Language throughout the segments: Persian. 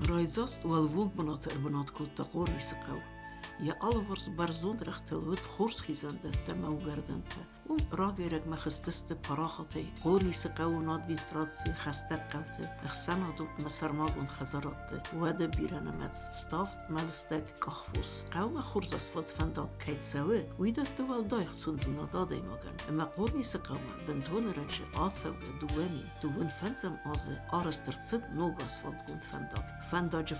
Rajzast والفوق بنات اربنات كوتا قوري سقاو يا ألفرز برزون رختلوت خورس خيزنده تمو گردنته اون راگرگ مخستست پراخته قوري سقاو ناد بیستراتسی خسته قوته اخسانا دو مسرماغون خزراته وده بیرنمت ستافت ملستک کخفوس قوم خورز اسفلت فندق کیت سوه ویده دوال دایخ سون زینا داده مگن اما قوري سقاو بنتون رنج آتسوه دوون فنزم آزه آرسترسد نوگ اسفلت گوند فندق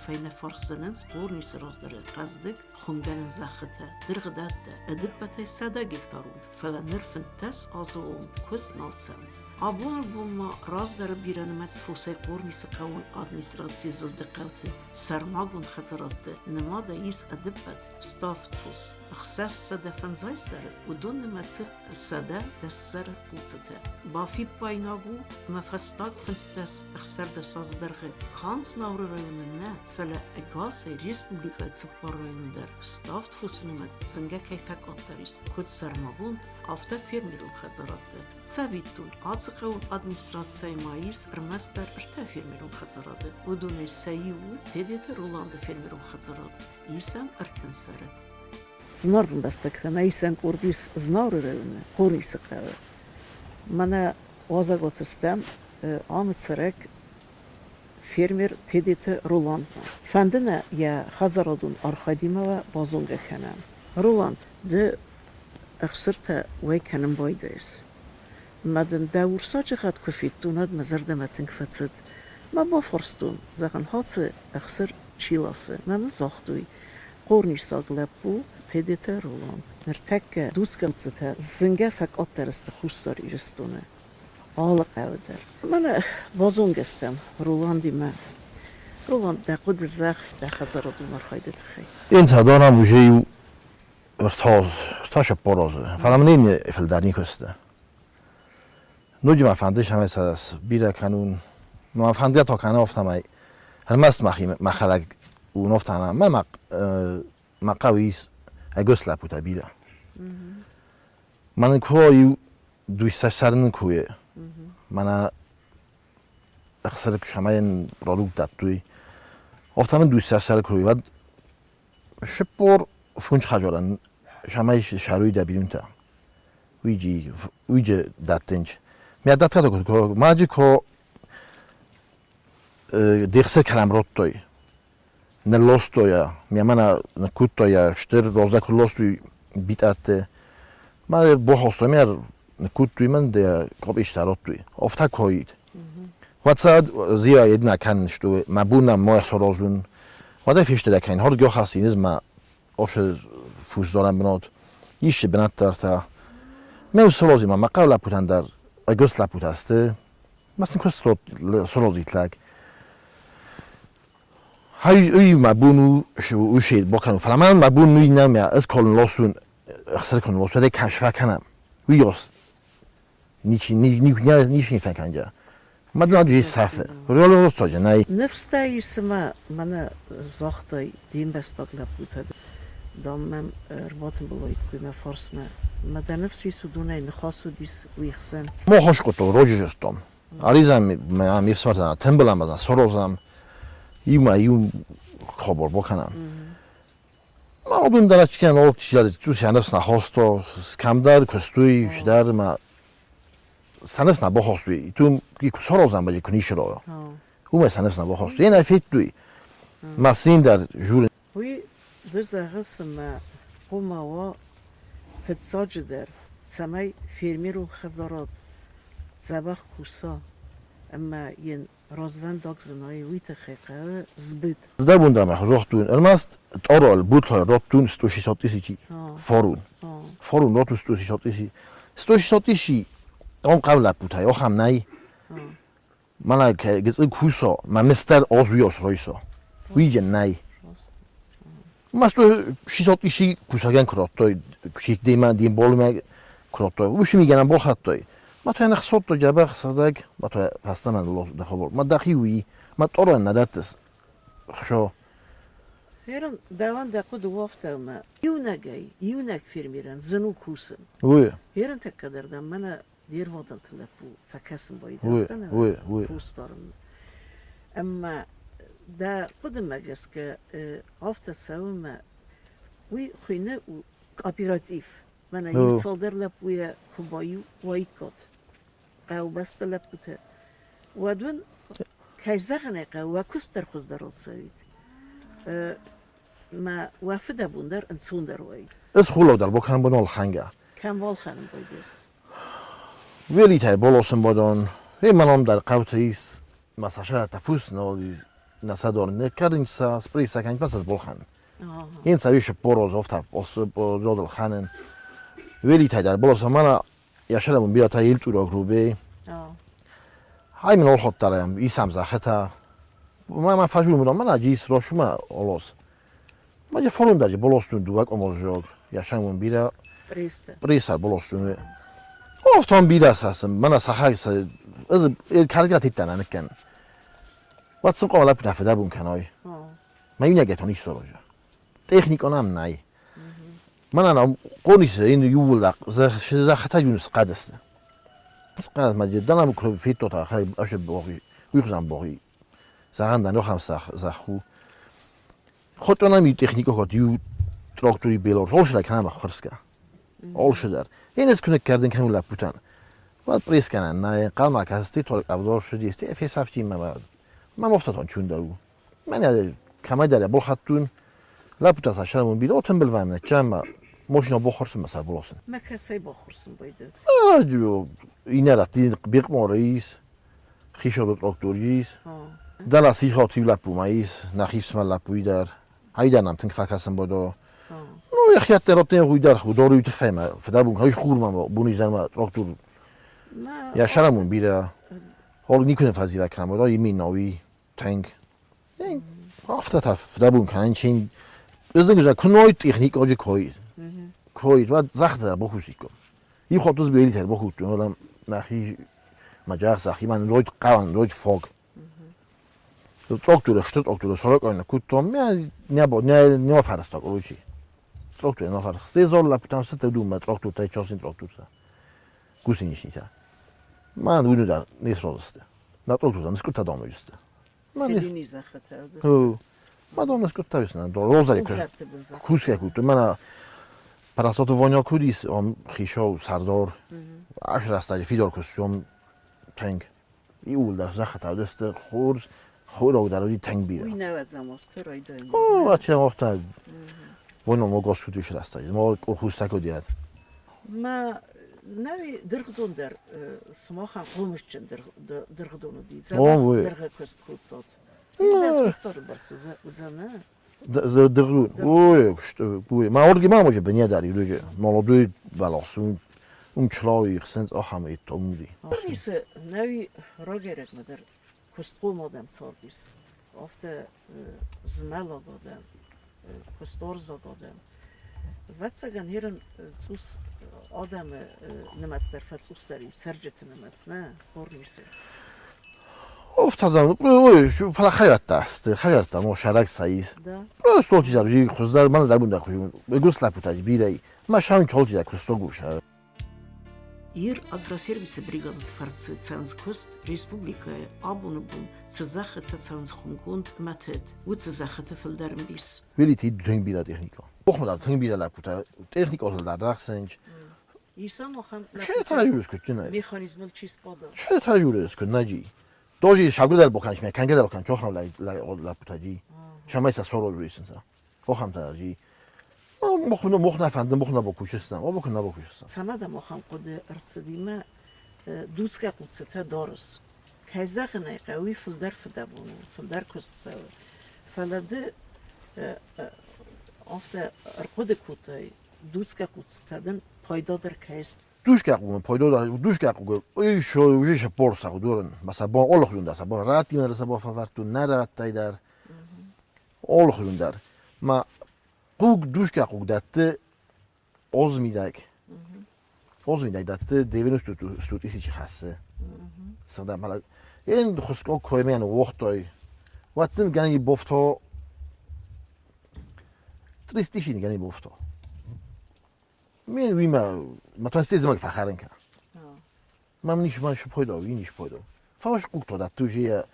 فين فرسننس قورني سرازدر قصدك خونگن زخته درغداده ادبته ساده گکتارون فلا نرفن تس آزون کست نالسنز آبون ما رازدر بیرنمت فوسه قورني سقاون ادمنستراسی زلدقوته سرماگون خزراته نماده ایس ادبت ستافت فوس اخساس ساده فنزای سره و دون نمسه ساده دست سره قوزته بافی بایناگو مفستاق فنتس اخسر درساز درغه کانس نور رایونه فلا اگاس ریسپوبلیکای سپار رایونه در ستافت فوسنمت زنگه کیفک آتاریست کد سرماگون آفته فیرمی رو خزاراته سویتون آتسقون ادمنستراسی ماییس ارمستر ارته فیرمی رو خزاراته و دونه سیو تدیت رولاند فیرمی رو خزاراته ایسم ارتن سره Знорбен бастакта, исен курдис знорырыны, курisi qağı. Mana oza gotistem, amıtsarek fermer tedite Roland. Fendine ya Hazaradun Arkhadimova bazonga khanam. Roland de اخسرته وی کنم بایدیس. مدن داور ساچه خد کفیت دوند مزرده متنگ فتسد. ما با فرستون زغن هاتse اخسر چیلاسه. من زاختوی. قرنیش ساگلب بو تدیت رولاند. نرتک دوستکم تته زنگه فک آترست خوستار ایرستونه. آل قودر. من بازونگستم رولاندی من. رولاند دقود زخ دخزارادو مرخایده تخی. این تدارم وجهی ارتاش برازه. فلان نمی افل در نیکسته. نوجی ما فندش همه ساس بیره کنون. ما فندیا تا کنه افتمای. هر مست مخلق و نفتانم. من مقاویس اگست لپوتا بیره. من کویو دویستش سرن کویه. من اخسر کشماین پرودوکت دادوی. افتم دویستش سر کویه. بعد شپور فونج خجالن. شمایش شروعی دبیرون تا. ویجی دادنج. میاد تا کو ماجی کو دیگه کلام روتوی. نلوستویا. میامنا نکوتویا. شتر روزا کلوستوی بیتاته. ما بحثم میار نکوتوی من ده کاب اشتراطوی. افتا کوید. واتساد زیاد نکنش تو. ما بونم ما سرازون. وادای فیشته دکین. هر گاه خاصینیز ما آش فوز دارم بنات. ایش بنات دارتا. من سرازی ما قبل لپوتن در اگست لپوت هسته. مثلا کس سرازیت لگ. های مبونو شو شید با کنو فلان من مبون نوی نمیه از کلون لاسون اخسر کلون لاسون ده کشف کنم ویاس نیچی فکنجا مدن آدوی صفه رول راستاجه نه نفس تاییسما من زاختای دین بستاق لپوتا دامم رباطم بلاید کوی فارس ما در نفسی سودونه نخواستو دیس ویخسن ما خوش کتو روجش استم عریزم من میفسمتن تنبلم بدن سروزم ایو خبر بکنم. ما اون درست که نه چیزی توش نفس نخواست و کم در کستوی شدر ما سنفس نباخواستی تو یک سرازم باید کنیش را. او سنفس نباخواستی. این افت دوی. مسین در جور. وی دزاغس ما قوما و فتساج در سمای فیلمی رو خزارات زبخ خوسا اما ین رازوان داغزنای ویت خیقه زبد. در بوندم خزاختون. الماست تارال بوتها راتون استوشی ساتیسی فارون راتون استوشی ساتیسی. استوشی ساتیسی آن قبل بوده. آخام نای. من که گذر کوسا من مستر آزویاس رایسا. ویج نای. ماستو شیساتیسی کوساگن کراتای. شیک دیمان دیم بالم کراتای. وش میگن با خطای. ما تو نخصات تو جبه خصدق ما تو هستم من دخبر ما دقیقی ما تورا ندارتس خشوا هرن دوان دقو دوافته ما یونگ فیرمیرن زنو کوسن وی هرن تقدر دم من دیر وادل تلفو فکسم باید وی فوستارم اما ده خودم مگس که آفت سوم وی خینه و کاپیراتیف من این سال در لپوی کبایی وایکات قو بست لپوته و دون کجزخنه قو و کستر خوز در السوید ما وافده بوندر انسون در وای از خلو در بکن بنال خنگه کم وال خانم بایدس ولی تای بالاسم بادن منم در قوتیس مساشه تفوس نالی نسادار نکردیم ساس پریسا کنیم پس از بالخن این سویش پروز افت با جادل خانن ولی تای در بالاسم من یاشرمون بیا تا یل تو راگروبه های من خود دارم ایسم زخته من فجور میدم من اجیس را شما آلاس ما یه فرون داری بالاستون دوک آموزش یاشرمون بیا پریسا بالاستون افتام بیره اساسم من از حقیقت از کارگاتی تنها نکن وقت سوق ولا بنفذه بون کنای ما این نگه تونیش سراجه تکنیک آنم نای من قونیس این یول دق زخته یونس قدسته از قدس مجید دنم کلوب فیت تا خیلی آشه باقی ویخزم باقی زخن دنیا هم زخو خود آنم تکنیک ها دیو تراکتوری بیلور هول شده کنم خرس که هول شده این از کنه کردن کنیم لپوتن وقت پریس کنن نه قلم کاستی تو ابزار شدی است افیس هفتی من افتادم چون دارو من کمی داره بول خطون لپوت از شرمون بیرون تن بلوام جمع ماشینا بخورسم مثلا بلاسن ما کسی بخورسم بایدد این رفتی بیق ماریس خیشات تراکتوریس دل سیخاتی لپو مایس نخیف سم لپوی در هایدر نم تنگ فکرسم بادا نو یخیت دراتن روی در خدا روی تخیمه فدابون هایش خور ما بونی زنم تراکتور یا شرمون بیره حالا نیکنه فضی وکرم بادا یمین ناوی تنگ افته تف دبون کنن چین بزنگ کنای تکنیک آج کوید و زخت در بخوشی کن این خاطر بیلی تر بخود حالا نخی مجاز سخی من روید قوان روید فاگ تراکتور اشتت اکتور سالک آینه کودتام نه فرستاک رویچی تراکتور نه فرست 3000 لپتام ست دوم تراکتور تای چاسین تراکتور سا گوسی نیشنیتا من اونو در نیست راسته نه تراکتور دارم اسکوت دام میسته سیدینی زخته ما دام اسکوت تایست نه دو روزایی که کوسکه کود من پرستات وانیا کودیس ام خیشا و سردار 10 استاج فیدور کوستوم تنگ اول در زخته دست خورز خورا در روی تنگ بیره. وی نواد زماسته رای داریم. بچه وقتا وانو ما گاز کودیش راستایی ما خوسته کودیات. ما نوی درخدون در سماخان قومش چند درخدونو دی. زمان درخ کست خود داد. دست بختار برسوزه وزنه. درخدون. اوه ما ارگی ما موجه بنیاد داری روی مالادوی بالاسون چلاوی خسنت آخامه تومودی. نیست نوی راگرک مدر کستقوم آدم ساردیس. افته زمال آدم کستارز آدم. واتساگن هیرن زوس آدم نمستر فتزوس داری سرجت نمست نه خورنیسه. افتادم اوه شو فلا خیرت است خیرت ما شرک سایز. راست تو چیزا روی خزر من در بوده خوشم بگوست لپوتاج بیری ما شام چالتی در کستو گوشه. Իր ագրասերվիսը բրիգադը ֆարսը ցանց կոստ ռեսպուբլիկայի աբունուբուն ցզախը ցանց խունգունդ մաթետ ու ցզախը ֆլդարն բիս ویلیتی دنگ بیرا تکنیکا بخم در دنگ بیرا لپوتا تکنیکا در رقصنج ایسان مخم چه تجربه کرد نه مکانیزم چیز بادا چه تجربه کرد نجی دوجی شغل در بکنش می کنگه در بکن چون خم لپوتا جی شما ایسا سورو رویسن سا بخم ترجی مخ نفهمدم مخ نباکوشستم و بکن نباکوشستم سمد مخم قد ارسدیمه دوست که قدسته دارس کایزاق نه قوی فلدر فدابون فلدر کست سوار فلده افته ارقد کوتای دوست که قدسته دن پایدار در کایست دوش که قوم پایدار دار دوش که قوم ای شویش پرسا دورن مثلا با آل خلون دست با راتی من رسا با فورتون نرات تای در آل خلون در ما قوق دوش که قوق داده آز میدک داده دیوینوس تو ایسی چی خسته سنده مال این خسکا کوی میان وقتای وقتی گنی بافتا تریستیشی گنی بافتا من ما تو استیز مال فخرن که من نیش پایدا وی نیش پایدا فاش قوق تو داده توجیه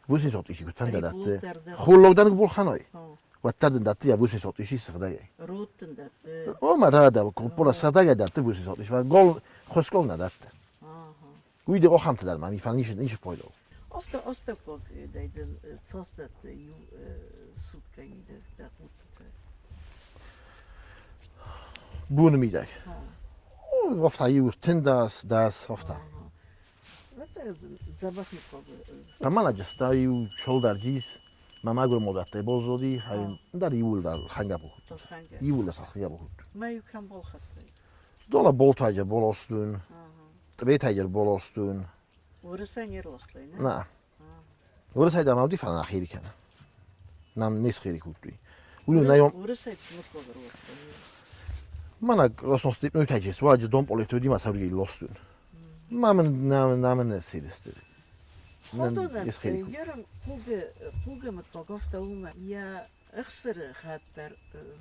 وسين صوتيشي كنت فند أي بول دات درده. خلو دانك بول خناي آه. وتردن دات يا وسين صوتيشي سخداي روتن داد. او ما رادا بولا سخداي دات وسين صوتيش و گل خسگل ندات آها. ويدي او خمت در من میفهمی نیش پایدو Ofta Ostakov deiden sastat ju sutkani där utsätta. بون میدک Ja. وقت یور تنداس داس هفته Vad säger Zabachnikov? من اجستا یو شول در جیز ما گور مدت بازودی های در یول در خنگا بود Tofhanga. یول در خنگا بود Ma ju kan bol khatta. دولا بولتاج بولستون Aha. تبيتاج بولستون Orsan yer ostay ne? نه ورس هيدا ما بدي فعلا خيري كان نام نيس خيري كوتوي ولو نايوم Orsan smutko ostay. ما انا راسون ستيب نوتاج سواج دوم بوليتو دي ما سوري لوستون ما من نام نسيدست Ходан نيس خيري yarın huge mit pagofta uma ya اخسر خاطر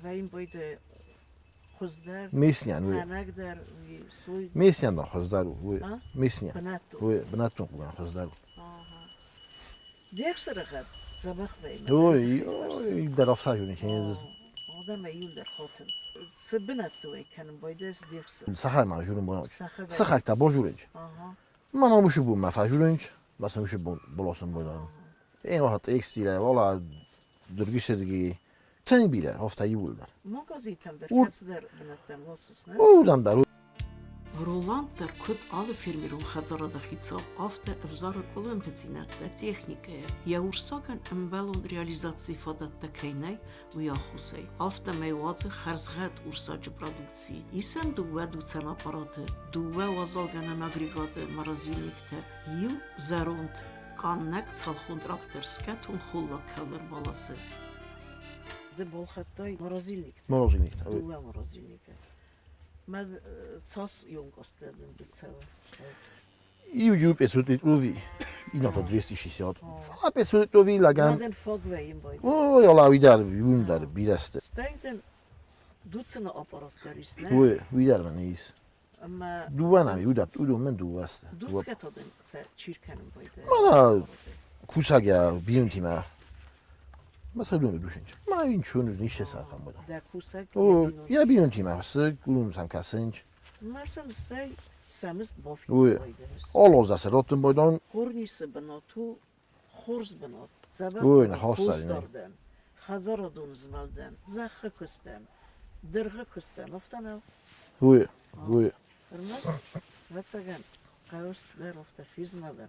وين بيد خزدار ميسنيان وي نقدر سوي ميسنيان نا خزدارو وي ها ميسنيان بناتو وي بناتون كوغان خزدارو دي اخسر خاطر زبخ وين وي در افساجوني كان آدم ایول در خاطر سبنت توی کنم بایدش دیخس سخر ما جورن بنا سخر سخر تا بوجورنج آها ما مشو بو ما فاجورنج بس مشو بولاسن بودا این راحت ایکس دیره والا درگیش دیگه تنگ بیره هفته یول در مغازیتم در او- کس در بنتم واسوس نه اولم در Roland der kut alle firmirun khazara da khitsa afte evzara kolem petzinet da технике я урсакен эмбелон реализации фадат да кейней у я хусей afte мейвазе харзгат урсач продукции исем ду веду цен аппараты ду ве вазалгенен агрегаты морозильникте ю зарунд каннек цалхун трактор скетун хулла келер баласы ده بول خطای مرازیلnik مرازينيك دوه مرازیلnik من ساس یونگ استادن زتسوا YouTube är suttit uvi i något 260. Fala är suttit uvi lagan. مدن فوق ویم باید O jag la vidare jun där biraste. ستایدن دوتسنا آپارات داریس نه O vidare men is. اما Du ana judat udo men du vast. دوتس کتادن سر چیر کنم باید Mana kusaga biuntima. مثلا دون دوشنج ما این چون نیشه سرخم بودم در کوسک او یا بیونتیم هست گلوم هم کسنج مثلا استای سمست بافی اوه. بایدنست آلاز دست راتون بایدان خورنیس بناتو خورز بنات زبق اوه، بنات، نه، خوز خواست داریم. داردن خزار دونز مالدن زخ کستن درغ کستن افتن او اوه اوه ارمست واتساگن قوس در افته فیز ندارن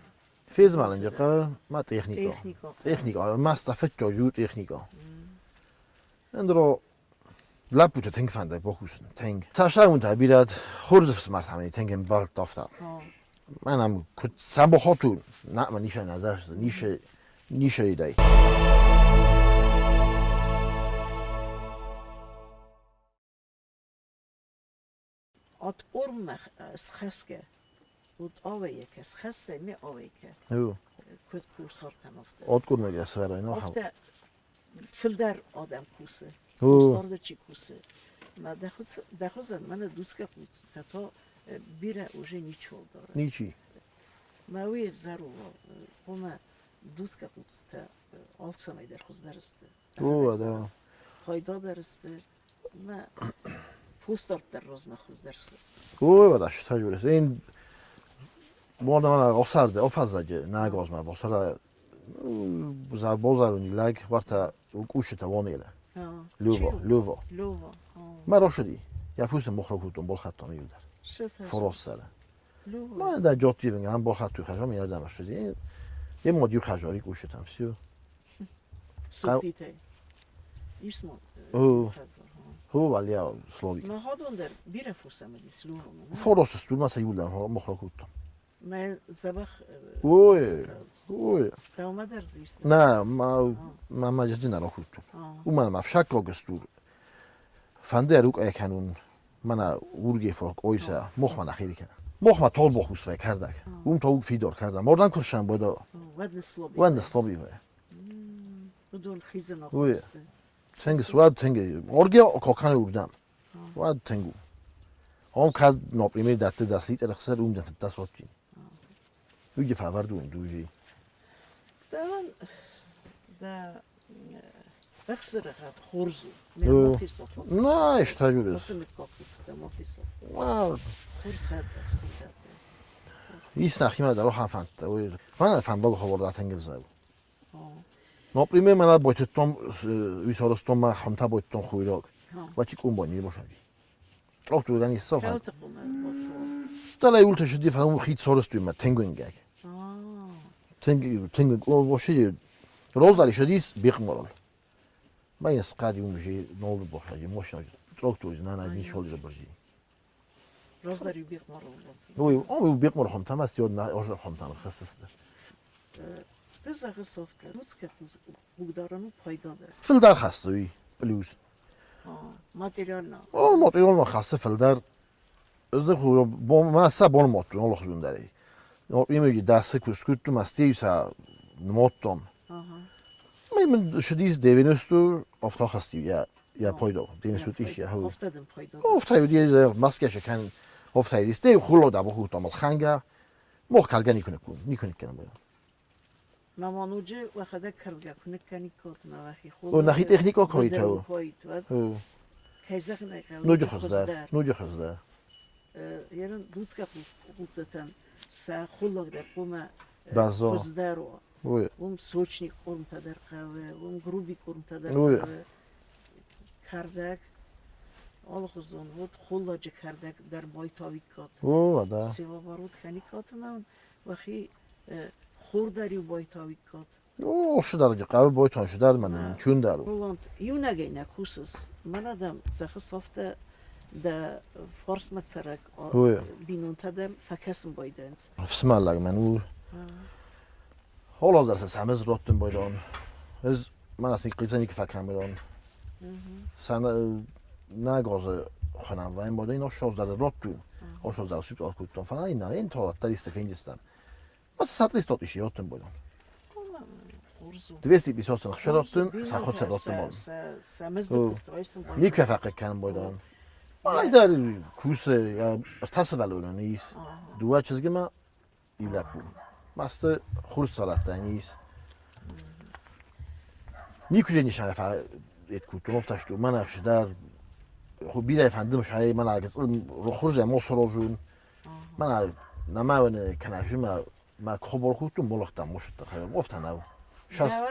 فیز مالنجا قرار ما تکنیکا تکنیکا تکنیکا مست فکر جو تکنیکا اندرو لپوت تنگ فنده باکوسن تنگ سرشترمون تا بیرد خورز فسمرت همینی تنگم بالت دافتر ها منم کت سبا خاتون نه من نیشه نظر شده نیشه ایدهی ات ارم سخسکه بود آویه که سخسه می آویه که او کد کورس هارتن افته آد کن نگه سفر اینا هم افته فلدر آدم کوسه او مستارد چی کوسه ما دخوزن من دوست که کوسه تا بیره اوژه نیچول داره نیچی ما وی زارو وما دوست که کوسه تا آلسانای در خوز درسته او ده خایدا درسته ما پوستارت در روز ما خوز درسته او بدش تجربه این بعد من آسرده آفزده نه گاز من آسرده بزار بازارونی لگ وقتا کوش توانیله لووا لووا من را شدی یا فوس مخرج کردم بال خطا میودر شفت فراس سره لووا من در جات دیدم هم بال خط توی خشم میاردم شدی یه مادیو خجاری کوشتم سیو سوتیته اسمه او. هو ولی سلاوی ما هادون در بیره فوسم دیس لووا فراس استود مثلا یودم مخرج کردم ما زبخ اوه اوه دوما در زیست نه ما مجازی نرا کردم آه او من مفشک آگستور فنده روک ای کنون من ورگی فرق اویسه مخ من خیلی کنم مخ من تال بخوست و کرده اون تا او فیدار کردم مردن کشم باید ود سلابی وند سلابی و بدون خیزن اوه. آخوسته تنگ سواد تنگ ارگی کاکان اردم واد تنگو هم کد ناپریمه دسته دستیت رخصت اون دفت دست وقتی اوی فورد اون دوجی من دا بخسر قد خورزو او. ما فی صفات نه اشتاجور است واسه میکافیت ما فی صفات واو خورز خد بخسر قد ایست نخیم در هم فند من فند لاگ خورده تنگل زاو آه например من باید توم ویسارستم من خمتا باید توم خویراگ آه و چی کن بانی باشد راه تو دانی صافن خیلی تقوم باتسو دلای اول تشدی فهم خیت سارستوی من تنگوینگ آه تنگ او باشه روز داری شدیس بیق مرال من این سقادی اون میشه نول باشه ماشین تراکتوری نه نه شغلی رو برجی راز داری بیق مارو باتسو او بیق مرال خمتا است یا نه آج خمتا خصص در زخم سافته روز که بودارانو پایدا داره فل در خستوی بلوز ماتریال نه او ماتریال ما خسته فل در از دخو با من سه بار ماتون الله خودون داری میگی دست کسکوت تو مستی سا نماتم من شدیز دیوینستو افتا خستی یا پایدا دیوینستویش یا هو افتادم پایدا افتای دیگه ماسکش کن افتای دیسته خلو دابو خو تامل خنگا مخ کلگنی کنه کنم مامانوجه وقتی کرده کنه کنی کات نواخی خود او نخی تکنیکا کاری تو او کیزخ نکرد نوجه خزده یارن دوست که بود زتن سه خلق در قوم بازار خزده رو اوه سوچنی کرم تا در قوه گروبی کرم تا در اوه. قوه کردک آل خزون بود خلاج کردک در بایتاوی کات اوه دا سیوا بارود کنی کات من وقتی خورداری بایتاوی کات اوه شو درجه قهوه بایتون شو در من چون دارو Roland, یو نگی نکوسس من آدم زخه صافته ده فارس متسرک اوه بینون تدم فکسم بایدنز بسم الله من او حالا در سمز راتن بایدان از من اصلا قیزنی که فکر میرم سن نگاز خانم و این باید اینا 16 راتون او 16 سوت آکوتون فنا این نه این تا در استفندستم مثلا 100 استات ایشی راتن بایدان 220 سن خشراتن سخوت سراتن بایدان سمز دو کسترایسم بایدنز نیک فقط کنم بایدان ما در کوسه یا تصور نیست دو چیزی ما ایلکو ماست خورس سالت نیست نیکوچه نیشان فقط اتکوتون افتاش تو من اخش در خب بیره فندم شایی من اگه رو خورز ما سرازون من نمیونه کنارش ما خبر خودتون ملختم مشت خیلی افتن او شاست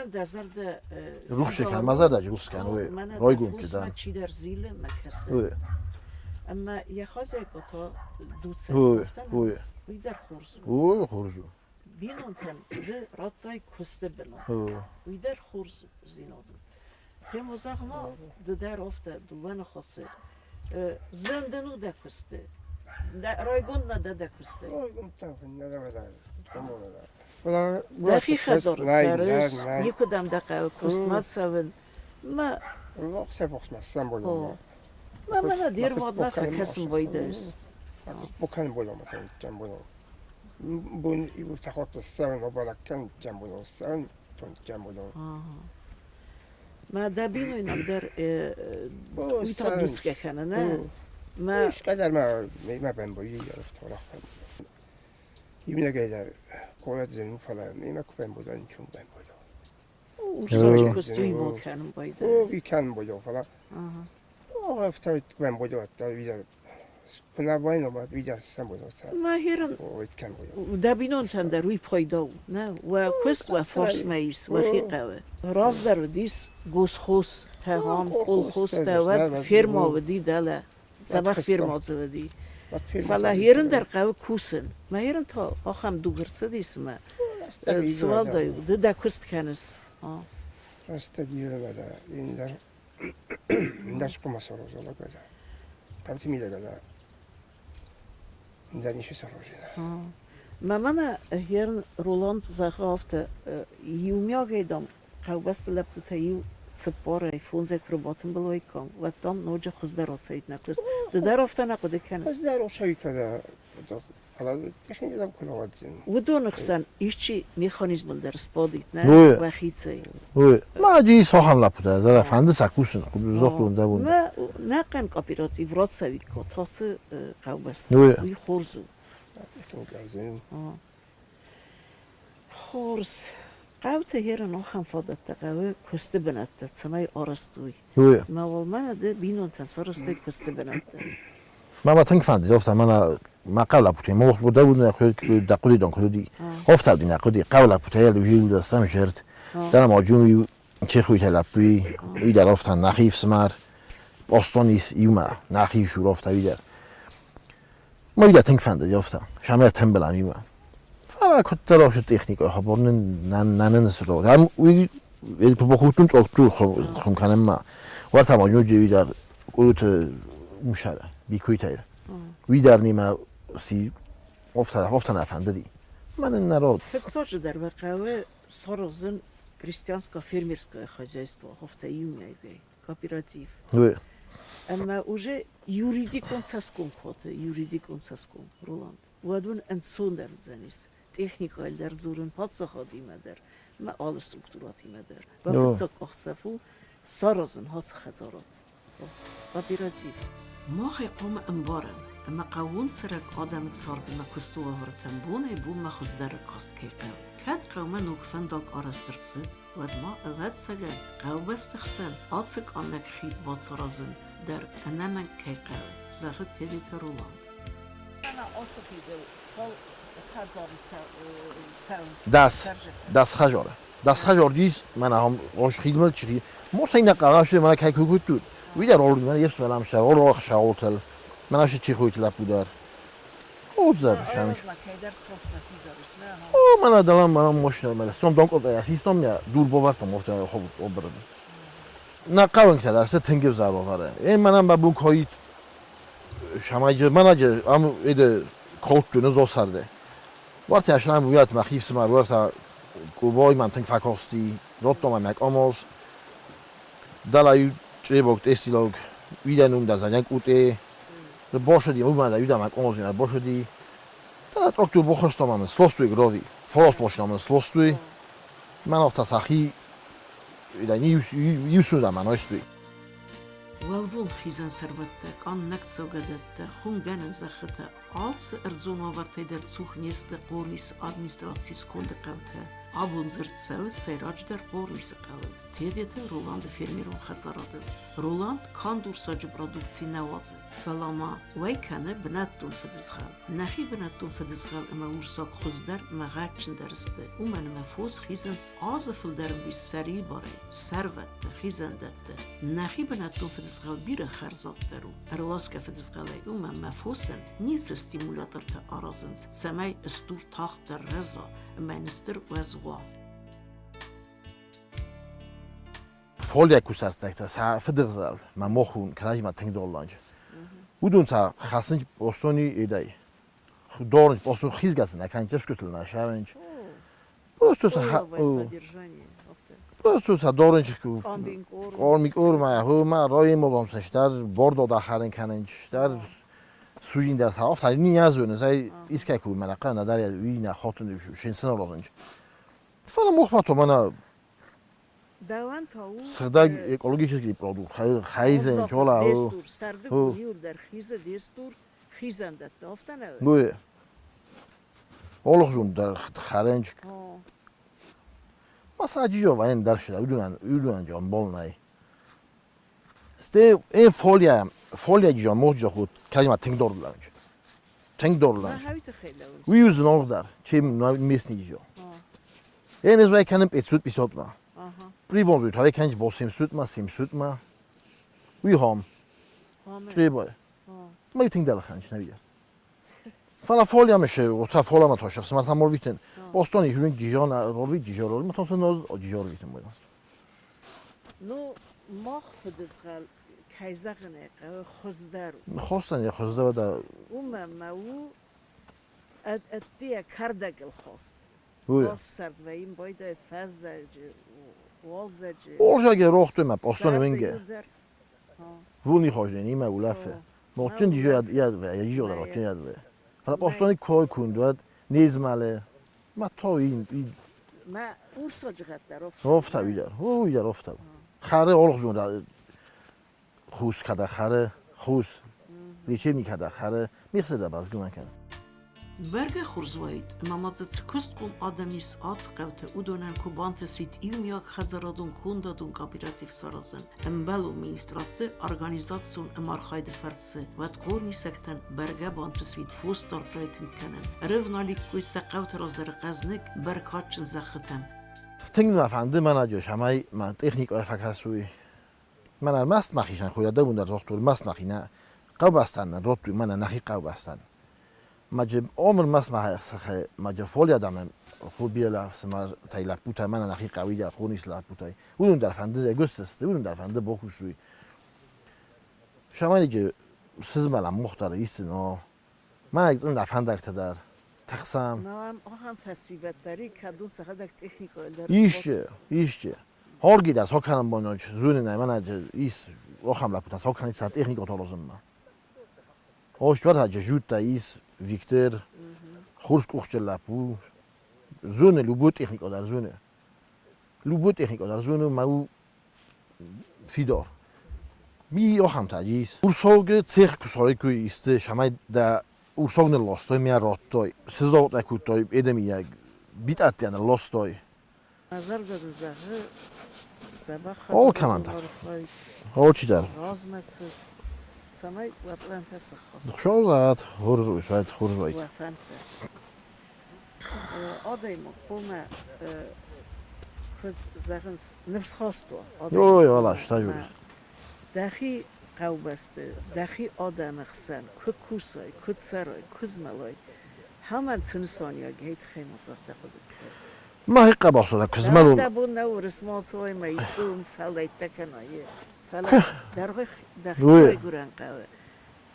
روخش کن مزار داشت روخش کن و رایگون که دان چی در زیل مکسه اما یه خازه که تا دوست گفتن وی در خورزو اوه خورزو بینون تن ده راتای کسته بلون وی در خورزو زینادو تیم وزاق ما ده در افته دوان خاصه زندنو ده کسته رایگون نه ده کسته دقیق خزار سرس نیکدم دقیق کست ما سون ما من دیر ماد ما فکسم بایدرس بکنم بودم کن بودم بون ایو تخاط السرن و بالکن جنب بودم السرن تون جنب بودم ما دبینو اینم در میتونم دوست که کنه نه ما مش قدر ما بین بایی گرفت ولی خب یه در قوت زنو فلا ما کن بودن چون بین بودم سوچ کستوی ما کنم بایده او بیکن بودم فلا او افتاد بین بودم تا ویدر کنار باید نبود ویدر سم بودم ما هیرن دبینون تن در روی پایدا نه و کست و فارس میس و خیقه راز در دیس گوس خوس تهام کل خوس تهود فرما ودی دله سبخ فرما زودی فلا هیرن در قوه کوسن ما هیرن تا آخم دوگرسه دیس ما سوال دایو ده کست کنس راست دیره بده این در این درش کم سراغ زالا بده پرتی میده بده این در نیشه سراغ ما من هیرن رولاند زخه افته یومیا گیدم قوبست لپوتا یو سپاره فونزه کرباتن بلوی کن و دام نوجه خزده را سید نکست ده در افته نقده کنست خزده را شوید بده حالا تخنی دم کلاوات زن و دو نقصان ایشچی میخانیزم در سپادیت نه و خیتسه ما جی ساخن لپوتا در فنده سکوسن خوب زخونده بود ما نقن کاپیراتی ورات سوید که تاسه قوبست وی خورزو خورز قوت هیر نخم فادت قوه کست بنده سمای آرستوی وی ما من ده بینون تنسارسته کست بنده ما تنگ فهمید گفتم ما قبل بودیم ما وقت بوده بود نخود دقیقی دان کردی گفتم دی نخودی قبل بوده یه دویل دستم شرط در ماجون چه خوی تلپی وی در افتن نخیف سمر باستانیس ایوما نخیف شو رفته وی در ما وی تنگ فهمید گفتم شامل تنبلم ایوما فعلا کت راش تکنیک ها برن نن سر هم وی با خودتون تو خون کنم ما وقت ماجون جوی در قوت مشاره بیکوی تایر وی در نیمه سی افتن افنده دی من نراد فکساج در واقع سارزن کریستیانسکا فیرمیرسکا خازیستو هفته یومیای کاپیراتیف وی اما اوجه یوریدیکون ساسکون خواته یوریدیکون ساسکون رولاند ودون انسون در زنیس تکنیکال در زورن پاتسا خادی مدر ما آل سترکتوراتی مدر و فتسا کخسفو سارزن هاس خزارات کاپیراتیف ما خی قوم انبارن اما قوون سرک آدم صارد ما کستو ورتن بونه بو ما خزدر کاست کی قو کد قوم نوکفن داک آرسترسد ود ما اغد سگل قو بست خسن آتسک آنک خید باد سارازن در انمن کی قو زخد تیدی ترولاند انا آسو خیده سال خزار دست خجاره دست خجار دیس من هم روش خیدمت چی مرتا این قواش من کی کوکوت دود وی در اول من یفت ولام شر اول راخ شاوتل من اش چی خویت لب بودار خود زد شامش او من دلم من ماشین مال سوم دونک او سیستم یا دور باورتم گفت خوب اوبرد نه قاون که درس تنگیر زارو واره این منم با بو کویت شماج مناجه ام اید کوت دونه زو سرده وقتی اشنام بیات مخیف سمار ورتا کوبای من تنگ فاکاستی روتو من مک اموز دلای چریبوک استیلوگ ویدنوم در زنگ اوته باشدی اومد ویدم مک اموز نه باشدی تا تراکتور بخواستم من سلوستوی گروی فلاس ماشینم سلوستوی من افت سخی ویدنی یوسودم من استوی والفون خیزن سربته کان نکت سوگدته خون گنن زخته آلس ارزون آورته در سوخ نیست قورنیس ادمنستراتسیس کنده قوته آبون زرد سوز سیراج در قورنیس قوه تیدیت رولاند فیرمیرون خزاراده رولاند کان دور ساج پرودکسی نوازه فلاما وی کنه بنتون فدزغل نخی بنتون فدزغل اما ورساک خوزدر مغاچن درسته اومن مفوز خیزنس آزفل در بی سری باره سروت خیزندته نخی بنتون فدزغل بیر خرزات درو ارلاسک فدزغلی اومن مفوزن نیز استیمولاتر تا آرازنس سمای استور تاخت در رزا منستر وزغوا فولیا کوسرتک تا فدرزال ما مخون کناج ما تنگ دولانج بودون تا خاصنج بوسونی ایدای دورنج بوسون خیز گسن نکن چش کتل نشاونج پروستوس دورنج کو اورمیک اورما هما رای مدام سشتر برد داخرین کننج در سوجین در طرف تا نیازونه زای ایسکا کو منقه ندار وی نه خاطر شینسن رازنج فعلا مخبط من دوان تاو سردگ اکولوژیکی پرودوکت خیزن چولا دستور سردگ نیور در خیز دستور خیزنده افتنه بوی اولخزون در خرنج مثلا جیجا و این در شده ایدونن جان بال نای سته این فولیا جیجا موجا خود کلمه تنگ دور لانج ویوز نور در چه میسنی جیجا این از وای کنم پیشود بیشتر ما پریوان زود های کنج با سیم سود ما وی هم چه باید ما یه تنگ دل خنج نبیه فعلا فولیا میشه و تا فولیا ما تاشف مثلا مال ویتن باستانی جون جیجان روی جیجان روی مثلا ناز جیجان ویتن باید نو ماخ فدزغل کایزاغنه خوزدار خواستن یا خوزدار دا او ادیا کردگل خواست خواست سرد و این باید فزج والزج اورجا که روخ تو مپ باستانی منگه وونی خواهده نیمه ولافه ماچن جیجا یاد و جیجا در واقع یاد و فلا باستانی کار کندواد نیز ماله ما تا این ما اورسا جغت در رفته ویدر رفته خره اولخزون را خوش کده خره خوش لیچه میکده خره میخسده بازگو من کنه Berge Xurzvayit, mamadzec küstqum adamis atsqevte udonen kubantesit ilmiak xazaradun kundadun kapirativ sarazın. Embelu ministratte organizasyon emarxaydı fertse vet qorni sekten berge bantrisvit fostartraytin kenen. Revnalik kuy seqevte razları qaznik berkaçın zakhtem. تنگ نفهمده من اجاش همه من تکنیک های فکر سوی من مست مخیشن خویده بون در زختور مست مخی نه قو بستن رد توی من نخی قو بستن مجب عمر مست مخی سخه مجب فول یادم خود بیه لفظ مر تای لپوتای من نخی قوی در خود نیست لپوتای اون در فنده گست است اون در فنده باکو سوی شما نیجه سیز ملم مختار ایستن من اگه در فنده اکتدر تقسم نام آخام فسیوت داری کدوم سخت تکنیک ایشچه هرگی در ساکنم بانج زون نه من از ایس آخام لپوت ساکنی ساعت تکنیک آتا لازم من آشتوار هجه جود تا ایس ویکتر خورس کوچه لپو زون لوبو تکنیک آدر زونه لوبو تکنیک آدر زونه ماو فیدار می آخام تاجیس ورساگ تخ کسایی که ایسته شما در ورساگ نلاستای می راتای سزاوت نکوتای ادمی یک بیت اتیان لاستای نظر دادو زخه زبخ آل کمانده آل چی دار رازمت سمای و پلانتر سخواست خوشحال هرزوی شاید هرزوی و فنت آدای مقومه خود زخن نفس خواستو یوی والا شتا جوری داخی قو بسته داخی آدم اخسن که کوسای که سرای که زملای همان سنسانیا گهید خیمه زخده خودت ما هیچ قباس داد کزملون دبون نو رسمال سوی میسکون فلای تکنایه فلای داخی گران قوه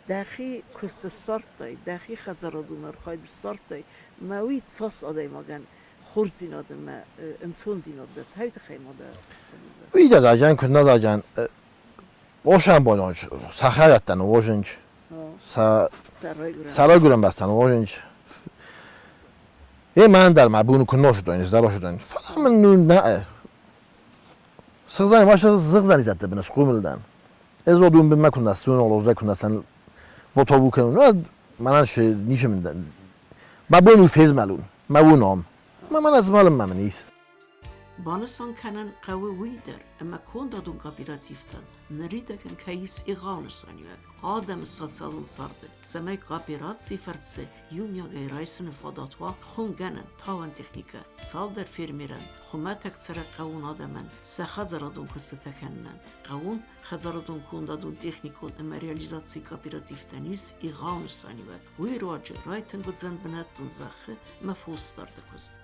داخی کست سرد دای داخی خزرادون خواهد سرد دای موید ساس آدای مگن خورزین آدم انسان زین آدم تایت خیمه دار ویده داجن که نداجن واشن بانج سخیرتن واشنج سرای گران بستن واشنج یه من در مبونو که نشدن ازدار شدن فلا من نه سخزانی باشه زغزانی زده بنس قوملدن از ودون به مکن دستون آلوزده کن دستن با تابو کنون منش نیشه مندن مبونو فیز ملون مبونام من از مالم من نیست Banısan kanan qawı wider ama kondadun kapiratiftan neridekin kayis iğanırsan yok. Adam satsalın sardı. Semek kapirat sifertse yumya gayrayısını fadatva xunganan tavan teknika. Salder firmiren xuma teksere qawun adaman sahazaradun kısı tekennen. Qawun hazaradun kondadun teknikon ama realizatsiya kapiratiftanis iğanırsan yok. Uyru acı raytın gudzen benettun zaxı mefustardı kust.